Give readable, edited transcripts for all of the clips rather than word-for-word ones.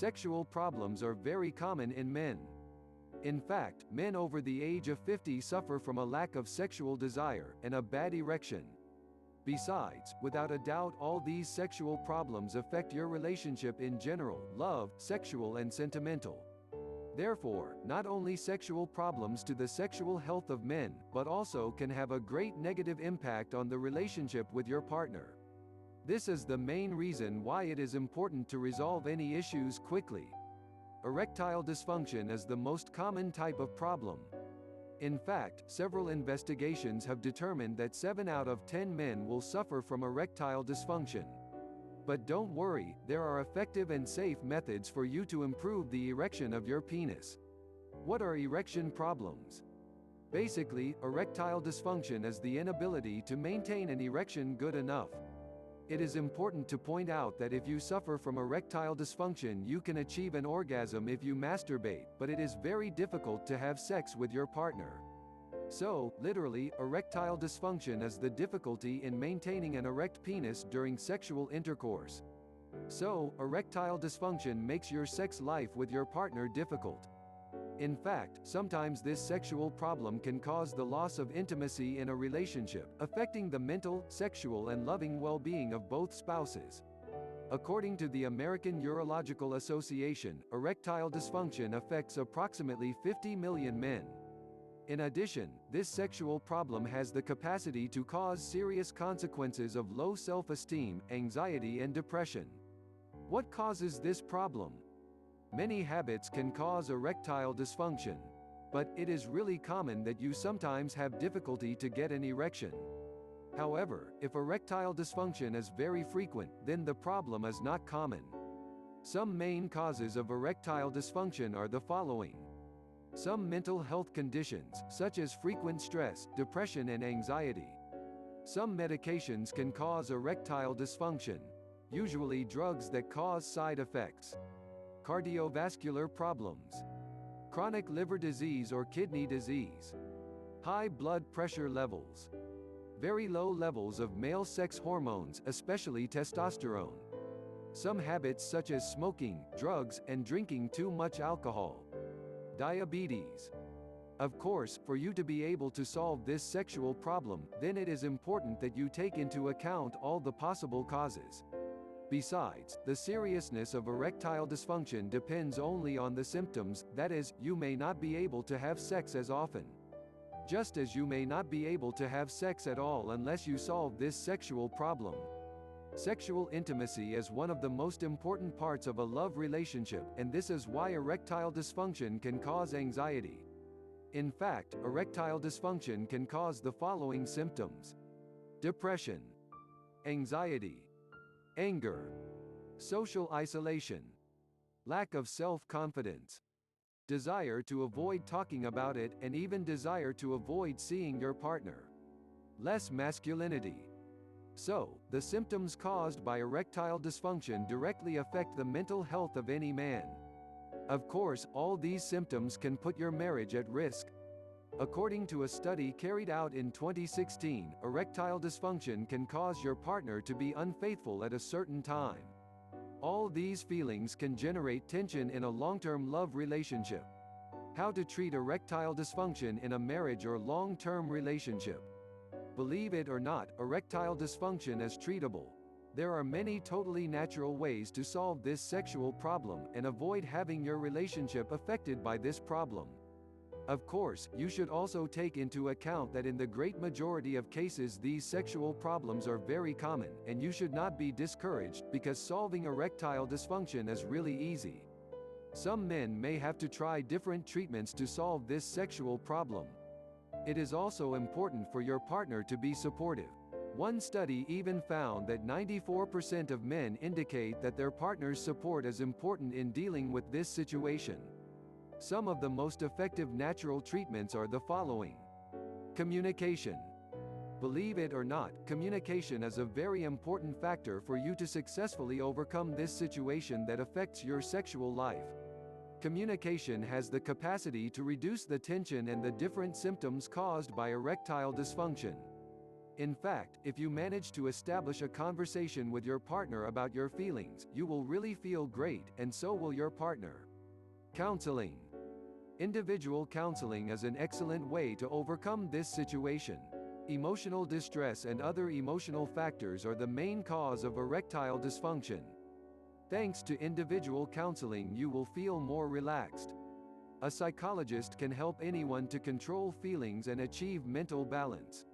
sexual problems are very common in men. In fact, men over the age of 50 suffer from a lack of sexual desire and a bad erection. Besides, without a doubt, all these sexual problems affect your relationship in general, love, sexual and sentimental. Therefore, not only sexual problems to the sexual health of men, but also can have a great negative impact on the relationship with your partner. This is the main reason why it is important to resolve any issues quickly. Erectile dysfunction is the most common type of problem. In fact, several investigations have determined that 7 out of 10 men will suffer from erectile dysfunction. But don't worry, there are effective and safe methods for you to improve the erection of your penis. What are erection problems? Basically, erectile dysfunction is the inability to maintain an erection good enough. It is important to point out that if you suffer from erectile dysfunction, you can achieve an orgasm if you masturbate, but it is very difficult to have sex with your partner. So, literally, erectile dysfunction is the difficulty in maintaining an erect penis during sexual intercourse. So, erectile dysfunction makes your sex life with your partner difficult. In fact, sometimes this sexual problem can cause the loss of intimacy in a relationship, affecting the mental, sexual and loving well-being of both spouses. According to the American Urological Association, erectile dysfunction affects approximately 50 million men. In addition, this sexual problem has the capacity to cause serious consequences of low self-esteem, anxiety and depression. What causes this problem? Many habits can cause erectile dysfunction. But it is really common that you sometimes have difficulty to get an erection. However, if erectile dysfunction is very frequent, then the problem is not common. Some main causes of erectile dysfunction are the following. Some mental health conditions, such as frequent stress, depression and anxiety. Some medications can cause erectile dysfunction, usually drugs that cause side effects. Cardiovascular problems. Chronic liver disease or kidney disease. High blood pressure levels. Very low levels of male sex hormones, especially testosterone. Some habits such as smoking, drugs, and drinking too much alcohol. Diabetes. Of course, for you to be able to solve this sexual problem, then it is important that you take into account all the possible causes. Besides, the seriousness of erectile dysfunction depends only on the symptoms, that is, you may not be able to have sex as often. Just as you may not be able to have sex at all unless you solve this sexual problem. Sexual intimacy is one of the most important parts of a love relationship, and this is why erectile dysfunction can cause anxiety. In fact, erectile dysfunction can cause the following symptoms: depression, anxiety, anger, social isolation, lack of self-confidence, desire to avoid talking about it, and even desire to avoid seeing your partner. Less masculinity. So, the symptoms caused by erectile dysfunction directly affect the mental health of any man. Of course, all these symptoms can put your marriage at risk. According to a study carried out in 2016, erectile dysfunction can cause your partner to be unfaithful at a certain time. All these feelings can generate tension in a long-term love relationship. How to treat erectile dysfunction in a marriage or long-term relationship? Believe it or not, erectile dysfunction is treatable. There are many totally natural ways to solve this sexual problem and avoid having your relationship affected by this problem. Of course, you should also take into account that in the great majority of cases these sexual problems are very common, and you should not be discouraged, because solving erectile dysfunction is really easy. Some men may have to try different treatments to solve this sexual problem. It is also important for your partner to be supportive. One study even found that 94% of men indicate that their partner's support is important in dealing with this situation. Some of the most effective natural treatments are the following. Communication. Believe it or not, communication is a very important factor for you to successfully overcome this situation that affects your sexual life. Communication has the capacity to reduce the tension and the different symptoms caused by erectile dysfunction. In fact, if you manage to establish a conversation with your partner about your feelings, you will really feel great, and so will your partner. Counseling. Individual counseling is an excellent way to overcome this situation. Emotional distress and other emotional factors are the main cause of erectile dysfunction. Thanks to individual counseling, you will feel more relaxed. A psychologist can help anyone to control feelings and achieve mental balance.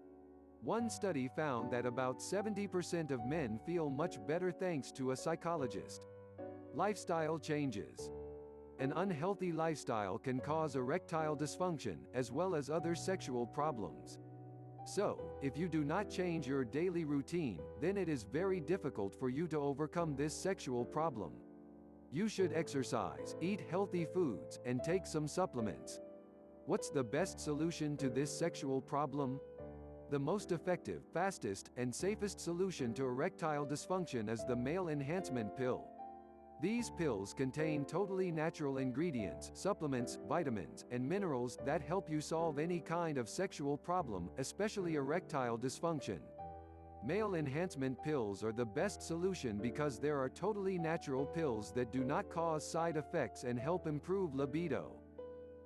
One study found that about 70% of men feel much better thanks to a psychologist. Lifestyle changes. An unhealthy lifestyle can cause erectile dysfunction, as well as other sexual problems. So, if you do not change your daily routine, then it is very difficult for you to overcome this sexual problem. You should exercise, eat healthy foods, and take some supplements. What's the best solution to this sexual problem? The most effective, fastest, and safest solution to erectile dysfunction is the male enhancement pill. These pills contain totally natural ingredients, supplements, vitamins, and minerals that help you solve any kind of sexual problem, especially erectile dysfunction. Male enhancement pills are the best solution because there are totally natural pills that do not cause side effects and help improve libido.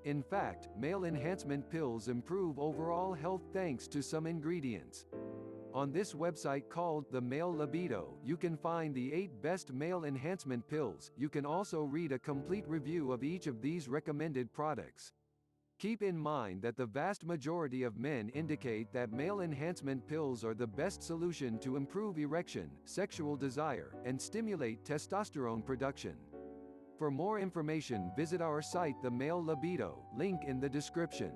In fact, male enhancement pills improve overall health thanks to some ingredients. On this website called The Male Libido, you can find the 8 best male enhancement pills. You can also read a complete review of each of these recommended products. Keep in mind that the vast majority of men indicate that male enhancement pills are the best solution to improve erection, sexual desire, and stimulate testosterone production. For more information, visit our site The Male Libido, link in the description.